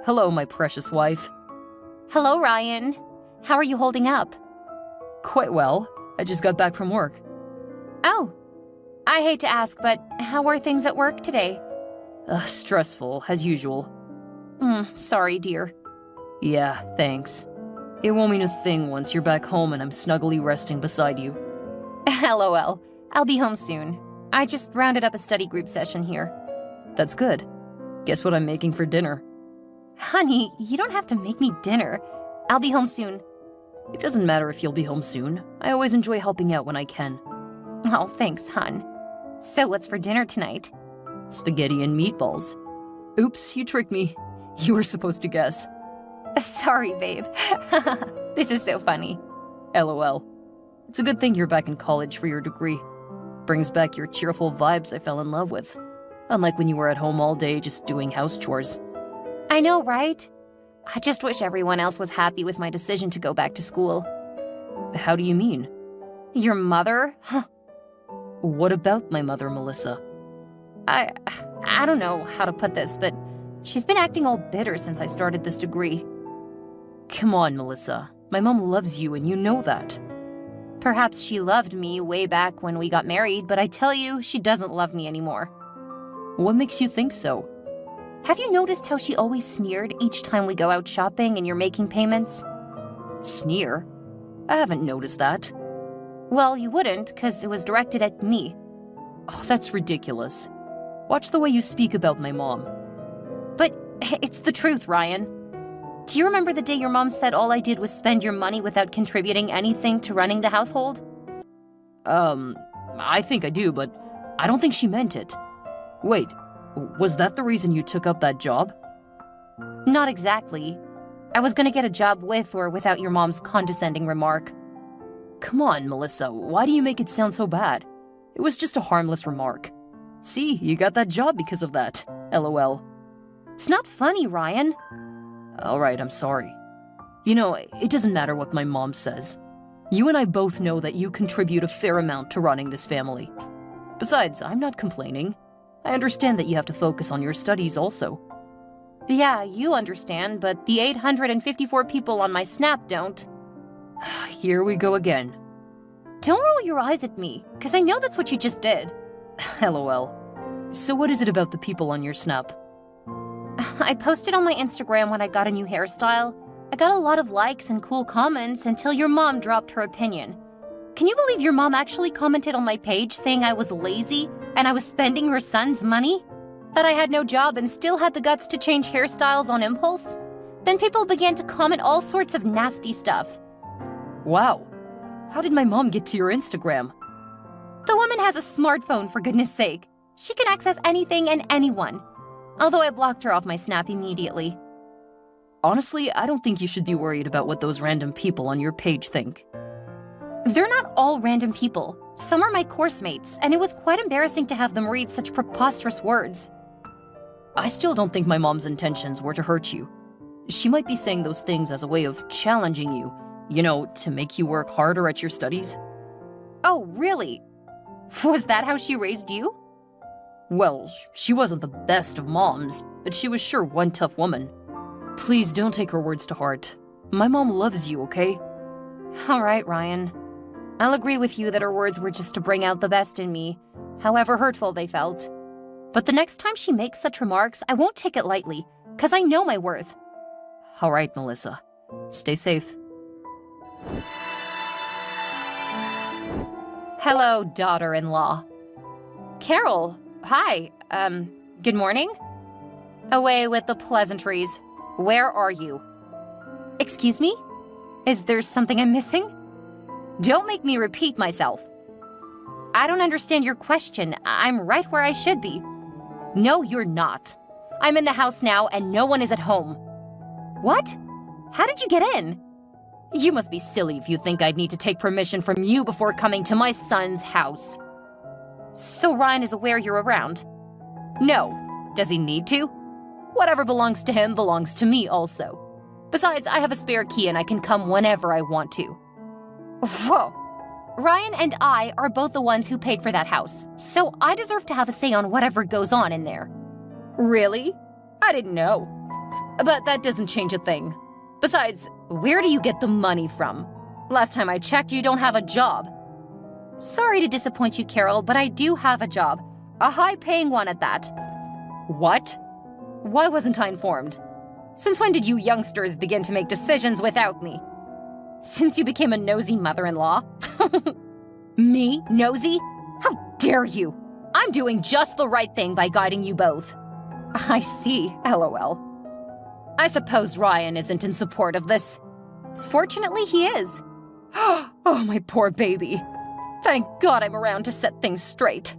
Hello, my precious wife. Hello, Ryan. How are you holding up? Quite well. I just got back from work. Oh, I hate to ask, but how are things at work today? Stressful, as usual. Sorry, dear. Yeah, thanks. It won't mean a thing once you're back home and I'm snugly resting beside you. LOL. I'll be home soon. I just rounded up a study group session here. That's good. Guess what I'm making for dinner? Honey, you don't have to make me dinner. I'll be home soon. It doesn't matter if you'll be home soon. I always enjoy helping out when I can. Oh, thanks, hon. So what's for dinner tonight? Spaghetti and meatballs. Oops, you tricked me. You were supposed to guess. Sorry, babe. This is so funny. LOL. It's a good thing you're back in college for your degree. Brings back your cheerful vibes I fell in love with. Unlike when you were at home all day just doing house chores. I know, right? I just wish everyone else was happy with my decision to go back to school. How do you mean? Your mother? What about my mother, Melissa? I don't know how to put this, but she's been acting all bitter since I started this degree. Come on, Melissa. My mom loves you and you know that. Perhaps she loved me way back when we got married, but I tell you, she doesn't love me anymore. What makes you think so? Have you noticed how she always sneered each time we go out shopping and you're making payments? Sneer? I haven't noticed that. Well, you wouldn't, because it was directed at me. Oh, that's ridiculous. Watch the way you speak about my mom. But it's the truth, Ryan. Do you remember the day your mom said all I did was spend your money without contributing anything to running the household? I think I do, but I don't think she meant it. Wait, was that the reason you took up that job? Not exactly. I was gonna get a job with or without your mom's condescending remark. Come on, Melissa, why do you make it sound so bad? It was just a harmless remark. See, you got that job because of that. LOL. It's not funny, Ryan. Alright, I'm sorry. You know, it doesn't matter what my mom says. You and I both know that you contribute a fair amount to running this family. Besides, I'm not complaining. I understand that you have to focus on your studies also. Yeah, you understand, but the 854 people on my Snap don't. Here we go again. Don't roll your eyes at me, because I know that's what you just did. LOL. So what is it about the people on your Snap? I posted on my Instagram when I got a new hairstyle. I got a lot of likes and cool comments until your mom dropped her opinion. Can you believe your mom actually commented on my page saying I was lazy and I was spending her son's money? That I had no job and still had the guts to change hairstyles on impulse? Then people began to comment all sorts of nasty stuff. Wow. How did my mom get to your Instagram? The woman has a smartphone, for goodness sake. She can access anything and anyone. Although I blocked her off my Snap immediately. Honestly, I don't think you should be worried about what those random people on your page think. They're not all random people. Some are my course mates, and it was quite embarrassing to have them read such preposterous words. I still don't think my mom's intentions were to hurt you. She might be saying those things as a way of challenging you, to make you work harder at your studies. Oh, really? Was that how she raised you? Well, she wasn't the best of moms, but she was sure one tough woman. Please don't take her words to heart. My mom loves you, okay? All right, Ryan. I'll agree with you that her words were just to bring out the best in me, however hurtful they felt. But the next time she makes such remarks, I won't take it lightly, because I know my worth. All right, Melissa. Stay safe. Hello, daughter-in-law. Carol, hi. Good morning? Away with the pleasantries. Where are you? Excuse me? Is there something I'm missing? Don't make me repeat myself. I don't understand your question. I'm right where I should be. No, you're not. I'm in the house now and no one is at home. What? How did you get in? You must be silly if you think I'd need to take permission from you before coming to my son's house. So Ryan is aware you're around? No. Does he need to? Whatever belongs to him belongs to me also. Besides, I have a spare key and I can come whenever I want to. Whoa. Ryan and I are both the ones who paid for that house, so I deserve to have a say on whatever goes on in there. Really? I didn't know. But that doesn't change a thing. Besides, where do you get the money from? Last time I checked, you don't have a job. Sorry to disappoint you, Carol, but I do have a job. A high-paying one at that. What? Why wasn't I informed? Since when did you youngsters begin to make decisions without me? Since you became a nosy mother-in-law? Me? Nosy? How dare you! I'm doing just the right thing by guiding you both. I see, LOL. I suppose Ryan isn't in support of this. Fortunately, he is. Oh, my poor baby. Thank God I'm around to set things straight.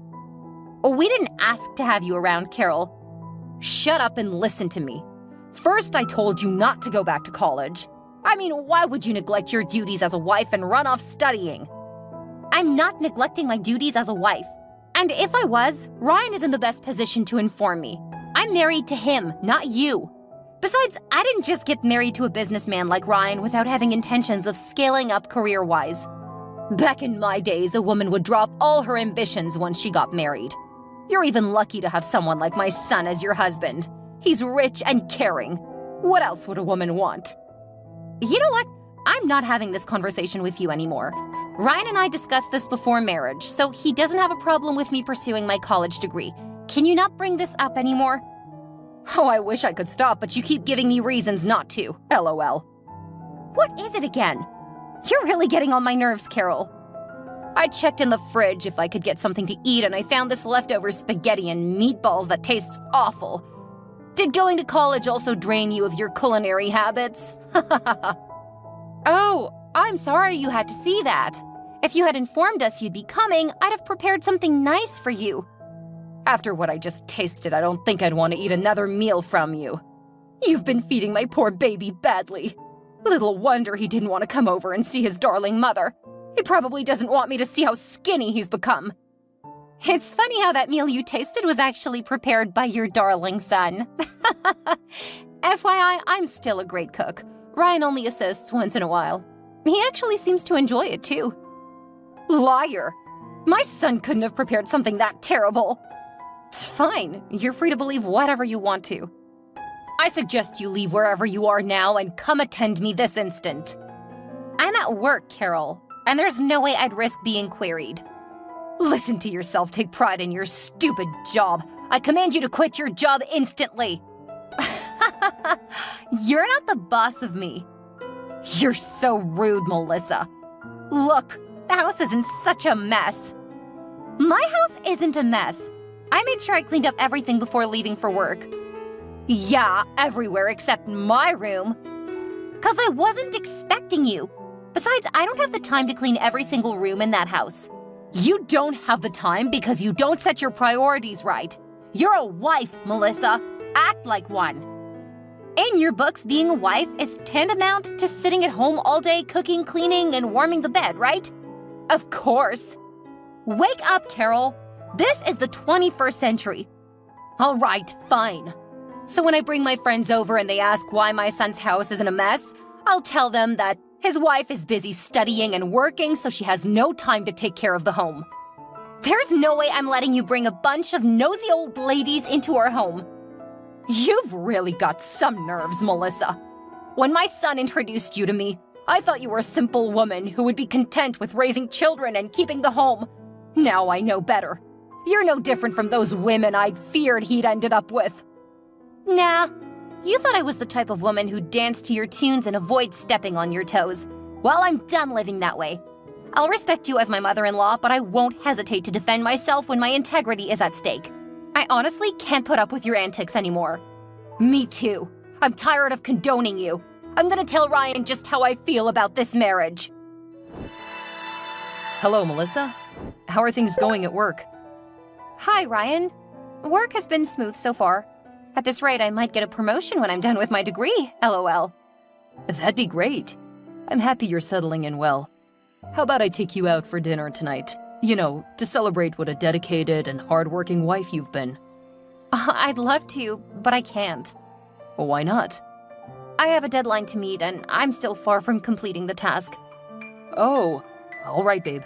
We didn't ask to have you around, Carol. Shut up and listen to me. First, I told you not to go back to college. I mean, why would you neglect your duties as a wife and run off studying? I'm not neglecting my duties as a wife. And if I was, Ryan is in the best position to inform me. I'm married to him, not you. Besides, I didn't just get married to a businessman like Ryan without having intentions of scaling up career-wise. Back in my days, a woman would drop all her ambitions once she got married. You're even lucky to have someone like my son as your husband. He's rich and caring. What else would a woman want? You know what? I'm not having this conversation with you anymore. Ryan and I discussed this before marriage, so he doesn't have a problem with me pursuing my college degree. Can you not bring this up anymore? Oh, I wish I could stop, but you keep giving me reasons not to. LOL. What is it again? You're really getting on my nerves, Carol. I checked in the fridge if I could get something to eat, and I found this leftover spaghetti and meatballs that tastes awful. Did going to college also drain you of your culinary habits? Oh, I'm sorry you had to see that. If you had informed us you'd be coming, I'd have prepared something nice for you. After what I just tasted, I don't think I'd want to eat another meal from you. You've been feeding my poor baby badly. Little wonder he didn't want to come over and see his darling mother. He probably doesn't want me to see how skinny he's become. It's funny how that meal you tasted was actually prepared by your darling son. FYI, I'm still a great cook. Ryan only assists once in a while. He actually seems to enjoy it too. Liar! My son couldn't have prepared something that terrible. It's fine. You're free to believe whatever you want to. I suggest you leave wherever you are now and come attend me this instant. I'm at work, Carol, and there's no way I'd risk being queried. Listen to yourself take pride in your stupid job. I command you to quit your job instantly. You're not the boss of me. You're so rude, Melissa. Look, the house is in such a mess. My house isn't a mess. I made sure I cleaned up everything before leaving for work. Yeah, everywhere except my room. 'Cause I wasn't expecting you. Besides, I don't have the time to clean every single room in that house. You don't have the time because you don't set your priorities right. You're a wife, Melissa. Act like one. In your books, being a wife is tantamount to sitting at home all day cooking, cleaning, and warming the bed, right? Of course. Wake up, Carol. This is the 21st century. All right, fine. So when I bring my friends over and they ask why my son's house is in a mess, I'll tell them that his wife is busy studying and working, so she has no time to take care of the home. There's no way I'm letting you bring a bunch of nosy old ladies into our home. You've really got some nerves, Melissa. When my son introduced you to me, I thought you were a simple woman who would be content with raising children and keeping the home. Now I know better. You're no different from those women I'd feared he'd ended up with. Nah, you thought I was the type of woman who'd dance to your tunes and avoid stepping on your toes. Well, I'm done living that way. I'll respect you as my mother-in-law, but I won't hesitate to defend myself when my integrity is at stake. I honestly can't put up with your antics anymore. Me too. I'm tired of condoning you. I'm gonna tell Ryan just how I feel about this marriage. Hello, Melissa. How are things going at work? Hi, Ryan. Work has been smooth so far. At this rate, I might get a promotion when I'm done with my degree, LOL. That'd be great. I'm happy you're settling in well. How about I take you out for dinner tonight? You know, to celebrate what a dedicated and hardworking wife you've been. I'd love to, but I can't. Well, why not? I have a deadline to meet, and I'm still far from completing the task. Oh, all right, babe.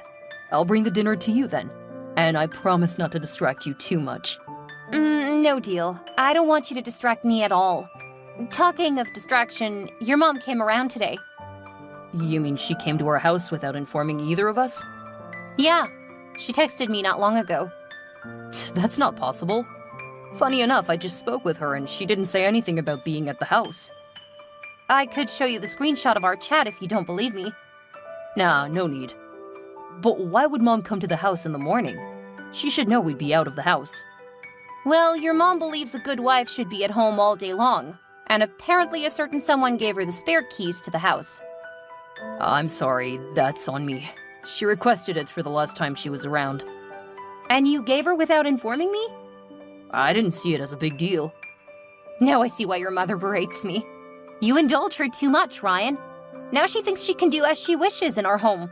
I'll bring the dinner to you then. And I promise not to distract you too much. No deal. I don't want you to distract me at all. Talking of distraction, your mom came around today. You mean she came to our house without informing either of us? Yeah, she texted me not long ago. That's not possible. Funny enough, I just spoke with her and she didn't say anything about being at the house. I could show you the screenshot of our chat if you don't believe me. Nah, no need. But why would Mom come to the house in the morning? She should know we'd be out of the house. Well, your mom believes a good wife should be at home all day long, and apparently a certain someone gave her the spare keys to the house. I'm sorry, that's on me. She requested it for the last time she was around. And you gave her without informing me? I didn't see it as a big deal. Now I see why your mother berates me. You indulge her too much, Ryan. Now she thinks she can do as she wishes in our home.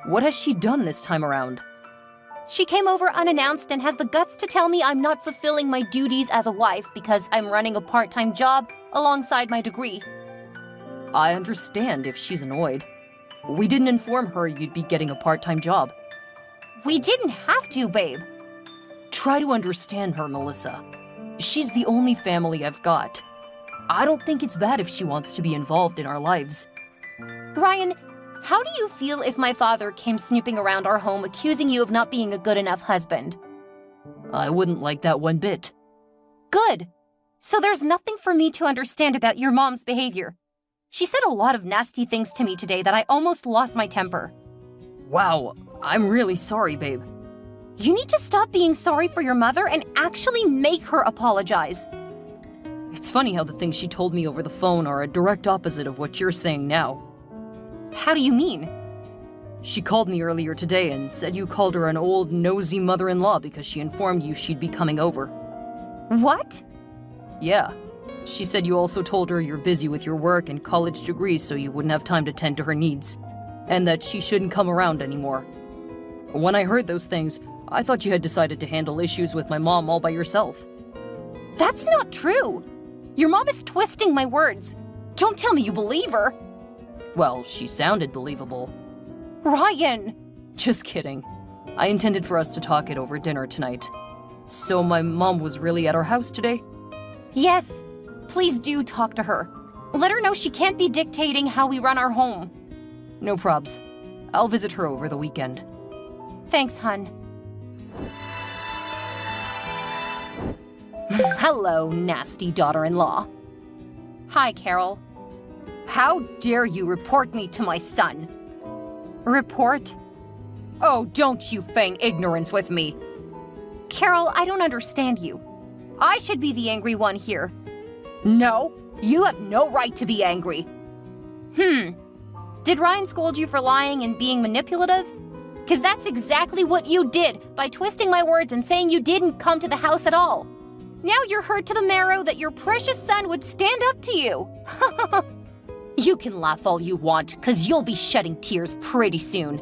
What has she done this time around? She came over unannounced and has the guts to tell me I'm not fulfilling my duties as a wife because I'm running a part-time job alongside my degree. I understand if she's annoyed. We didn't inform her you'd be getting a part-time job. We didn't have to, babe. Try to understand her, Melissa. She's the only family I've got. I don't think it's bad if she wants to be involved in our lives. Ryan, how do you feel if my father came snooping around our home accusing you of not being a good enough husband? I wouldn't like that one bit. Good. So there's nothing for me to understand about your mom's behavior. She said a lot of nasty things to me today that I almost lost my temper. Wow, I'm really sorry, babe. You need to stop being sorry for your mother and actually make her apologize. It's funny how the things she told me over the phone are a direct opposite of what you're saying now. How do you mean? She called me earlier today and said you called her an old, nosy mother-in-law because she informed you she'd be coming over. What? Yeah. She said you also told her you're busy with your work and college degrees so you wouldn't have time to tend to her needs, and that she shouldn't come around anymore. When I heard those things, I thought you had decided to handle issues with my mom all by yourself. That's not true. Your mom is twisting my words. Don't tell me you believe her. Well, she sounded believable. Ryan! Just kidding. I intended for us to talk it over dinner tonight. So my mom was really at our house today? Yes. Please do talk to her. Let her know she can't be dictating how we run our home. No probs. I'll visit her over the weekend. Thanks, hun. Hello, nasty daughter-in-law. Hi, Carol. How dare you report me to my son? Report? Oh, don't you feign ignorance with me. Carol, I don't understand you. I should be the angry one here. No, you have no right to be angry. Did Ryan scold you for lying and being manipulative? Because that's exactly what you did by twisting my words and saying you didn't come to the house at all. Now you're hurt to the marrow that your precious son would stand up to you. You can laugh all you want, because you'll be shedding tears pretty soon.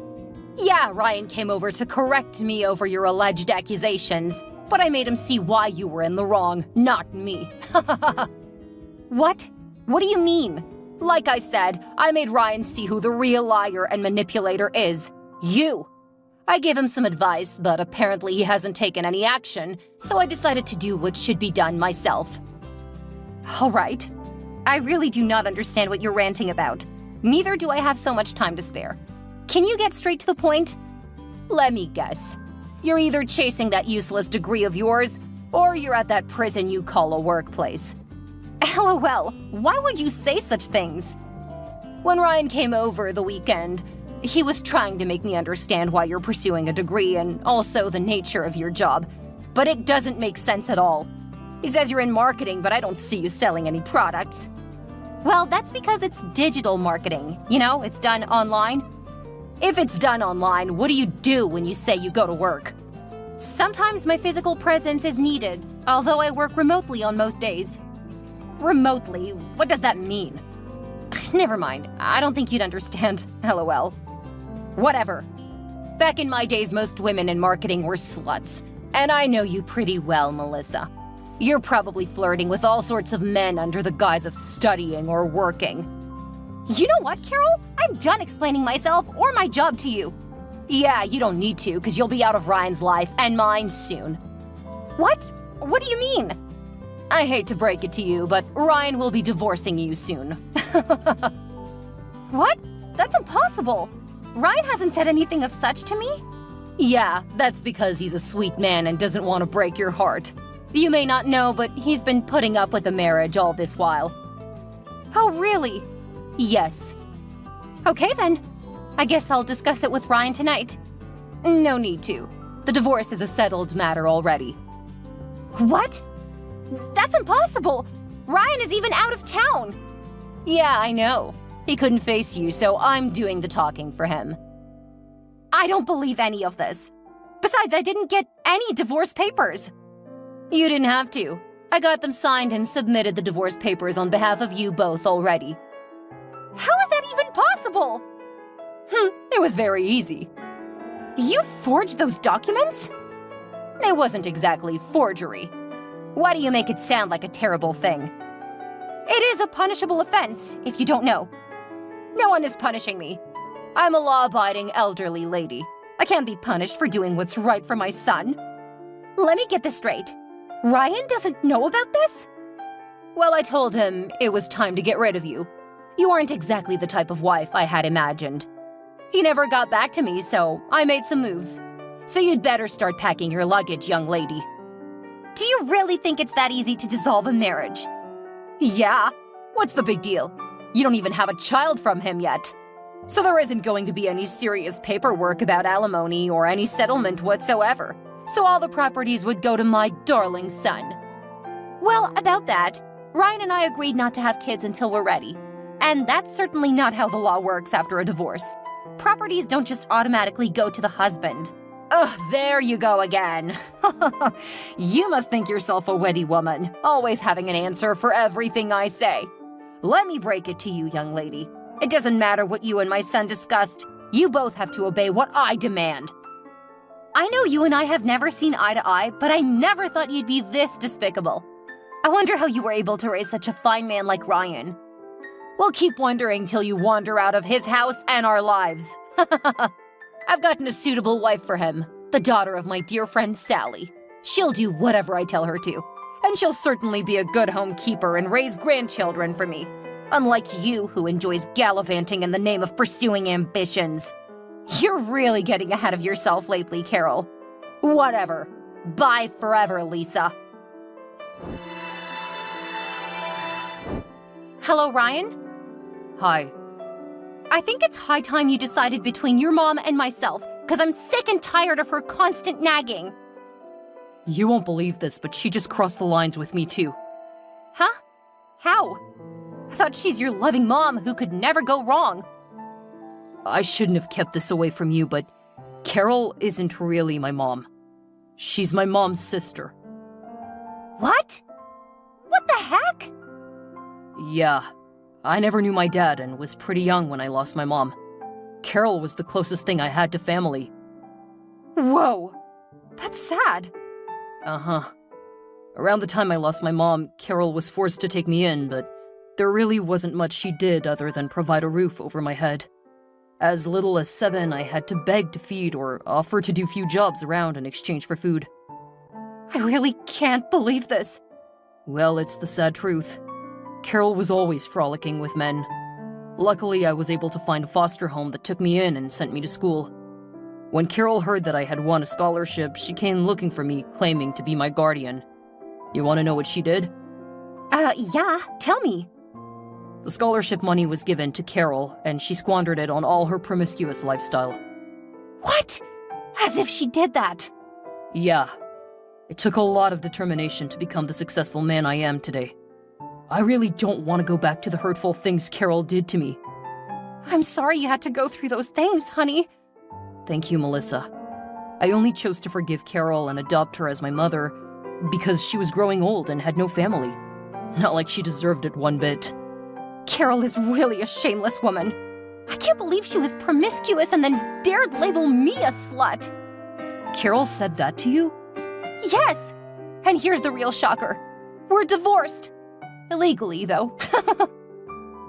Yeah, Ryan came over to correct me over your alleged accusations, but I made him see why you were in the wrong, not me. What? What do you mean? Like I said, I made Ryan see who the real liar and manipulator is. You. I gave him some advice, but apparently he hasn't taken any action, so I decided to do what should be done myself. All right. I really do not understand what you're ranting about. Neither do I have so much time to spare. Can you get straight to the point? Let me guess. You're either chasing that useless degree of yours, or you're at that prison you call a workplace. LOL, why would you say such things? When Ryan came over the weekend, he was trying to make me understand why you're pursuing a degree and also the nature of your job, but it doesn't make sense at all. He says you're in marketing, but I don't see you selling any products. Well, that's because it's digital marketing. You know, it's done online. If it's done online, what do you do when you say you go to work? Sometimes my physical presence is needed, although I work remotely on most days. Remotely? What does that mean? Never mind. I don't think you'd understand. LOL. Whatever. Back in my days, most women in marketing were sluts. And I know you pretty well, Melissa. You're probably flirting with all sorts of men under the guise of studying or working. You know what, Carol? I'm done explaining myself or my job to you. Yeah, you don't need to, because you'll be out of Ryan's life and mine soon. What? What do you mean? I hate to break it to you, but Ryan will be divorcing you soon. What? That's impossible. Ryan hasn't said anything of such to me. Yeah, that's because he's a sweet man and doesn't want to break your heart. You may not know, but he's been putting up with the marriage all this while. Oh, really? Yes. Okay then. I guess I'll discuss it with Ryan tonight. No need to. The divorce is a settled matter already. What? That's impossible! Ryan is even out of town! Yeah, I know. He couldn't face you, so I'm doing the talking for him. I don't believe any of this. Besides, I didn't get any divorce papers. You didn't have to. I got them signed and submitted the divorce papers on behalf of you both already. How is that even possible? It was very easy. You forged those documents? It wasn't exactly forgery. Why do you make it sound like a terrible thing? It is a punishable offense, if you don't know. No one is punishing me. I'm a law-abiding elderly lady. I can't be punished for doing what's right for my son. Let me get this straight. Ryan doesn't know about this? Well, I told him it was time to get rid of you. You aren't exactly the type of wife I had imagined. He never got back to me, so I made some moves. So you'd better start packing your luggage, young lady. Do you really think it's that easy to dissolve a marriage? Yeah. What's the big deal? You don't even have a child from him yet. So there isn't going to be any serious paperwork about alimony or any settlement whatsoever. So all the properties would go to my darling son. Well, about that, Ryan and I agreed not to have kids until we're ready. And that's certainly not how the law works after a divorce. Properties don't just automatically go to the husband. Ugh, there you go again. You must think yourself a witty woman, always having an answer for everything I say. Let me break it to you, young lady. It doesn't matter what you and my son discussed. You both have to obey what I demand. I know you and I have never seen eye to eye, but I never thought you'd be this despicable. I wonder how you were able to raise such a fine man like Ryan. We'll keep wondering till you wander out of his house and our lives. I've gotten a suitable wife for him, the daughter of my dear friend Sally. She'll do whatever I tell her to, and she'll certainly be a good home keeper and raise grandchildren for me, unlike you who enjoys gallivanting in the name of pursuing ambitions. You're really getting ahead of yourself lately, Carol. Whatever. Bye forever, Lisa. Hello, Ryan? Hi. I think it's high time you decided between your mom and myself, because I'm sick and tired of her constant nagging. You won't believe this, but she just crossed the lines with me too. Huh? How? I thought she's your loving mom who could never go wrong. I shouldn't have kept this away from you, but Carol isn't really my mom. She's my mom's sister. What? What the heck? Yeah. I never knew my dad and was pretty young when I lost my mom. Carol was the closest thing I had to family. Whoa. That's sad. Uh-huh. Around the time I lost my mom, Carol was forced to take me in, but there really wasn't much she did other than provide a roof over my head. As little as 7, I had to beg to feed or offer to do few jobs around in exchange for food. I really can't believe this. Well, it's the sad truth. Carol was always frolicking with men. Luckily, I was able to find a foster home that took me in and sent me to school. When Carol heard that I had won a scholarship, she came looking for me, claiming to be my guardian. You want to know what she did? Yeah, tell me. The scholarship money was given to Carol, and she squandered it on all her promiscuous lifestyle. What? As if she did that. Yeah. It took a lot of determination to become the successful man I am today. I really don't want to go back to the hurtful things Carol did to me. I'm sorry you had to go through those things, honey. Thank you, Melissa. I only chose to forgive Carol and adopt her as my mother because she was growing old and had no family. Not like she deserved it one bit. Carol is really a shameless woman. I can't believe she was promiscuous and then dared label me a slut. Carol said that to you? Yes! And here's the real shocker. We're divorced. Illegally, though.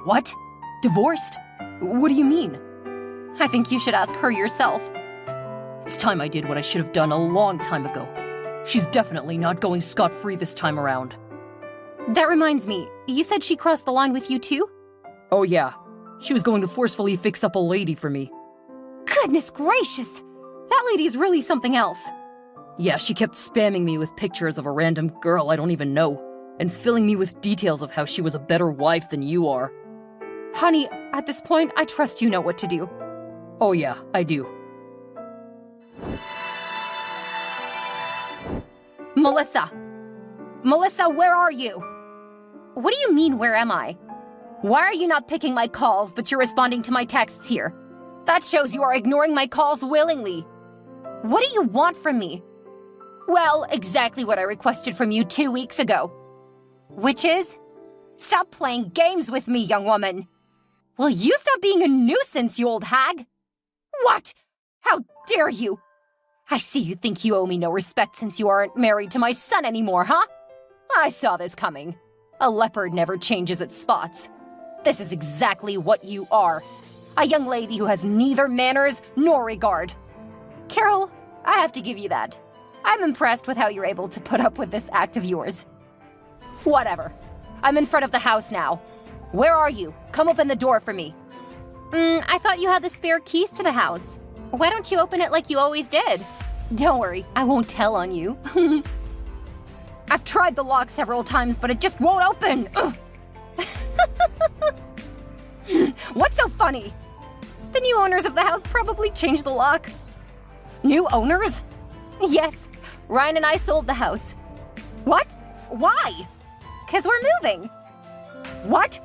What? Divorced? What do you mean? I think you should ask her yourself. It's time I did what I should have done a long time ago. She's definitely not going scot-free this time around. That reminds me, you said she crossed the line with you too? Oh yeah, she was going to forcefully fix up a lady for me. Goodness gracious! That lady's really something else. Yeah, she kept spamming me with pictures of a random girl I don't even know, and filling me with details of how she was a better wife than you are. Honey, at this point, I trust you know what to do. Oh yeah, I do. Melissa! Melissa, where are you? What do you mean, where am I? Why are you not picking my calls, but you're responding to my texts here? That shows you are ignoring my calls willingly. What do you want from me? Well, exactly what I requested from you 2 weeks ago. Which is? Stop playing games with me, young woman. Will you stop being a nuisance, you old hag? What? How dare you? I see you think you owe me no respect since you aren't married to my son anymore, huh? I saw this coming. A leopard never changes its spots. This is exactly what you are. A young lady who has neither manners nor regard. Carol, I have to give you that. I'm impressed with how you're able to put up with this act of yours. Whatever. I'm in front of the house now. Where are you? Come open the door for me. I thought you had the spare keys to the house. Why don't you open it like you always did? Don't worry, I won't tell on you. I've tried the lock several times, but it just won't open. What's so funny? The new owners of the house probably changed the lock. New owners? Yes, Ryan and I sold the house. What? Why? 'Cause we're moving. What?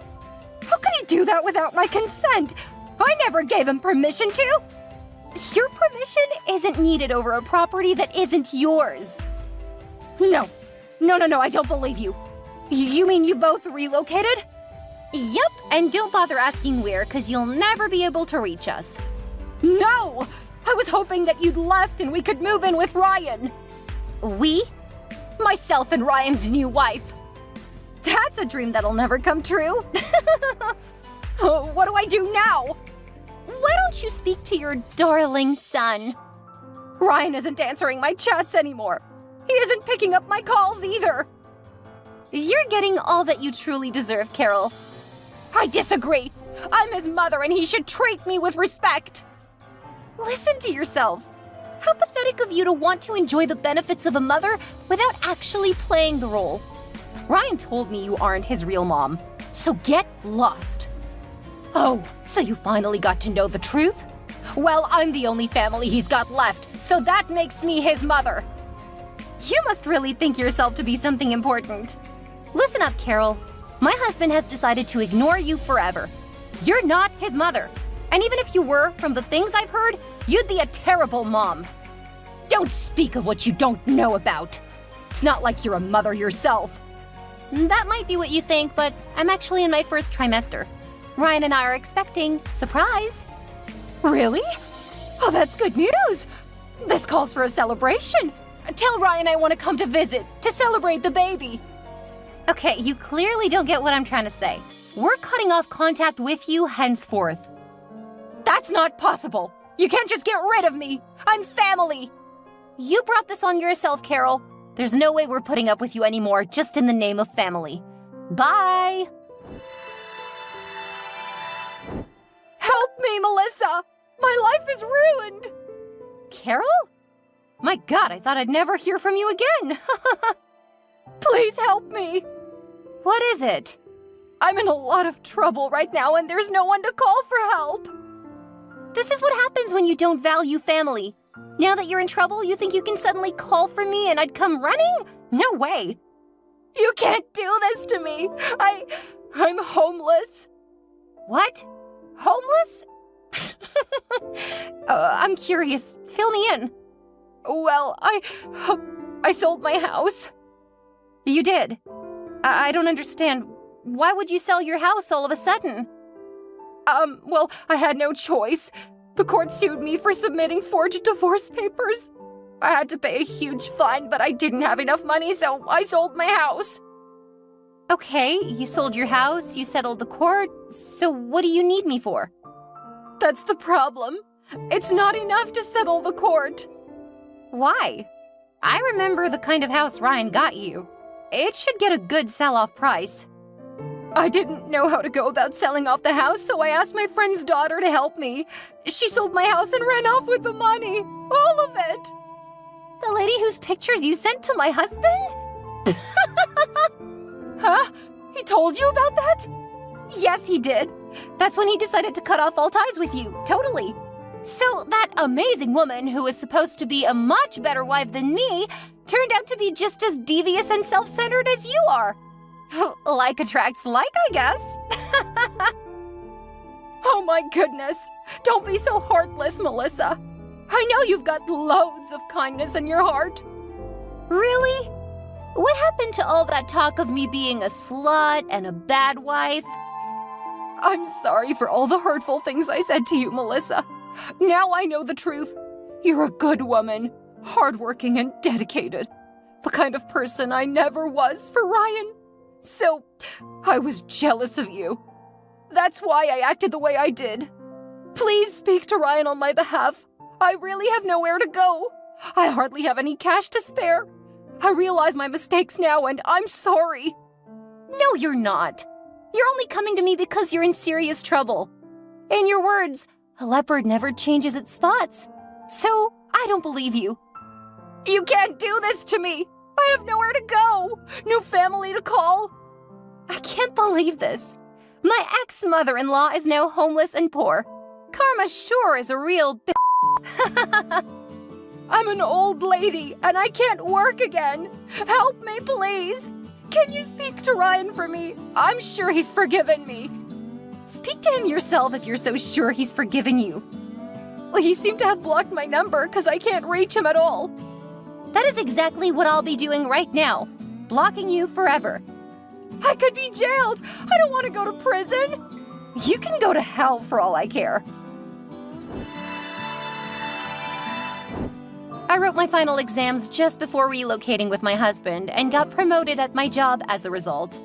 How could he do that without my consent? I never gave him permission to. Your permission isn't needed over a property that isn't yours. No, I don't believe you. You mean you both relocated? Yep, and don't bother asking where, because you'll never be able to reach us. No! I was hoping that you'd left and we could move in with Ryan. We? Myself and Ryan's new wife. That's a dream that'll never come true. What do I do now? Why don't you speak to your darling son? Ryan isn't answering my chats anymore. He isn't picking up my calls either. You're getting all that you truly deserve, Carol. I disagree. I'm his mother and he should treat me with respect. Listen to yourself. How pathetic of you to want to enjoy the benefits of a mother without actually playing the role. Ryan told me you aren't his real mom, so get lost. Oh, so you finally got to know the truth? Well, I'm the only family he's got left, so that makes me his mother. You must really think yourself to be something important. Listen up, Carol. My husband has decided to ignore you forever. You're not his mother. And even if you were, from the things I've heard, you'd be a terrible mom. Don't speak of what you don't know about. It's not like you're a mother yourself. That might be what you think, but I'm actually in my first trimester. Ryan and I are expecting. Surprise! Really? Oh, that's good news! This calls for a celebration. Tell Ryan I want to come to visit, to celebrate the baby. Okay, you clearly don't get what I'm trying to say. We're cutting off contact with you henceforth. That's not possible. You can't just get rid of me. I'm family. You brought this on yourself, Carol. There's no way we're putting up with you anymore just in the name of family. Bye. Help me, Melissa! My life is ruined! Carol? My God, I thought I'd never hear from you again. Please help me. What is it? I'm in a lot of trouble right now and there's no one to call for help. This is what happens when you don't value family. Now that you're in trouble, you think you can suddenly call for me and I'd come running? No way. You can't do this to me. I'm homeless. What? Homeless? I'm curious. Fill me in. Well, I sold my house. You did? I don't understand. Why would you sell your house all of a sudden? Well, I had no choice. The court sued me for submitting forged divorce papers. I had to pay a huge fine, but I didn't have enough money, so I sold my house. Okay, you sold your house, you settled the court, so what do you need me for? That's the problem. It's not enough to settle the court. Why? I remember the kind of house Ryan got you. it should get a good sell-off price. I didn't know how to go about selling off the house, so I asked my friend's daughter to help me. She sold my house and ran off with the money. All of it. The lady whose pictures you sent to my husband? Huh? He told you about that? Yes, he did. That's when he decided to cut off all ties with you, totally. So that amazing woman who was supposed to be a much better wife than me turned out to be just as devious and self-centered as you are. Like attracts like, I guess. Oh my goodness. Don't be so heartless, Melissa. I know you've got loads of kindness in your heart. Really? What happened to all that talk of me being a slut and a bad wife? I'm sorry for all the hurtful things I said to you, Melissa. Now I know the truth. You're a good woman, hardworking and dedicated. The kind of person I never was for Ryan. So, I was jealous of you. That's why I acted the way I did. Please speak to Ryan on my behalf. I really have nowhere to go. I hardly have any cash to spare. I realize my mistakes now and I'm sorry. No, you're not. You're only coming to me because you're in serious trouble. In your words, a leopard never changes its spots. So, I don't believe you. You can't do this to me. I have nowhere to go. No family to call. I can't believe this. My ex-mother-in-law is now homeless and poor. Karma sure is a real I'm an old lady and I can't work again. Help me, please. Can you speak to Ryan for me? I'm sure he's forgiven me. Speak to him yourself if you're so sure he's forgiven you. Well, he seemed to have blocked my number because I can't reach him at all. That is exactly what I'll be doing right now. Blocking you forever. I could be jailed. I don't want to go to prison. You can go to hell for all I care. I wrote my final exams just before relocating with my husband and got promoted at my job as a result.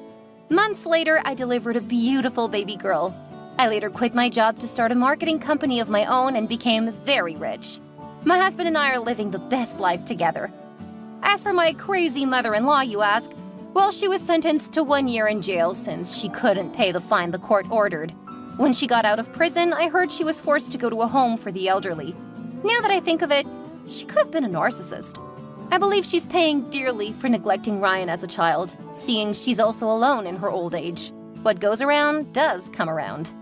Months later, I delivered a beautiful baby girl. I later quit my job to start a marketing company of my own and became very rich. My husband and I are living the best life together. As for my crazy mother-in-law, you ask, well, she was sentenced to 1 year in jail since she couldn't pay the fine the court ordered. When she got out of prison, I heard she was forced to go to a home for the elderly. Now that I think of it, she could have been a narcissist. I believe she's paying dearly for neglecting Ryan as a child, seeing she's also alone in her old age. What goes around does come around.